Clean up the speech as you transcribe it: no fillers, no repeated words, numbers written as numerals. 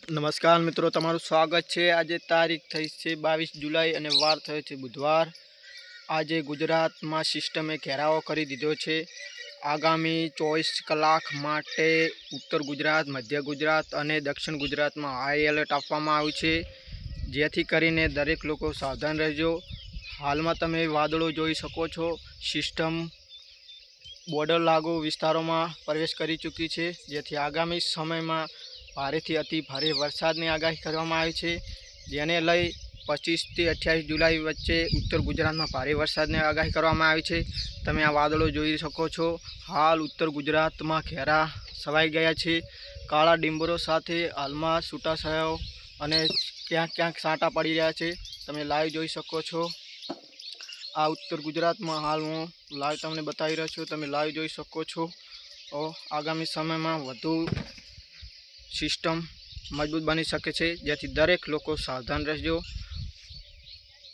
નમસ્કાર મિત્રો, તમારું સ્વાગત છે। આજે તારીખ થઈ છે 22 જુલાઈ અને વાર થયો છે બુધવાર। આજે ગુજરાતમાં સિસ્ટમે ઘેરાવો કરી દીધો છે। આગામી 24 કલાક માટે ઉત્તર ગુજરાત, મધ્ય ગુજરાત અને દક્ષિણ ગુજરાતમાં હાઈ એલર્ટ આપવામાં આવ્યું છે, જેથી કરીને દરેક લોકો સાવધાન રહેજો। હાલમાં તમે વાદળો જોઈ શકો છો। સિસ્ટમ બોર્ડર લાગુ વિસ્તારોમાં પ્રવેશ કરી ચૂકી છે, જેથી આગામી સમયમાં ભારેથી અતિ ભારે વરસાદની આગાહી કરવામાં આવી છે, જેને લઈ 25 થી 28 જુલાઈ વચ્ચે ઉત્તર ગુજરાતમાં ભારે વરસાદની આગાહી કરવામાં આવી છે। તમે આ વાદળો જોઈ શકો છો। હાલ ઉત્તર ગુજરાતમાં ઘેરા છવાઈ ગયા છે। કાળા ડિંબરો સાથે હાલમાં છૂટાછવાયો અને ક્યાંક ક્યાંક છાંટા પડી રહ્યા છે। તમે લાઈવ જોઈ શકો છો। આ ઉત્તર ગુજરાતમાં હાલ હું લાઈવ તમને બતાવી રહ્યો છું। તમે લાઈવ જોઈ શકો છો। આગામી સમયમાં વધુ સિસ્ટમ મજબૂત બની શકે છે, જેથી દરેક લોકો સાવધાન રહેજો।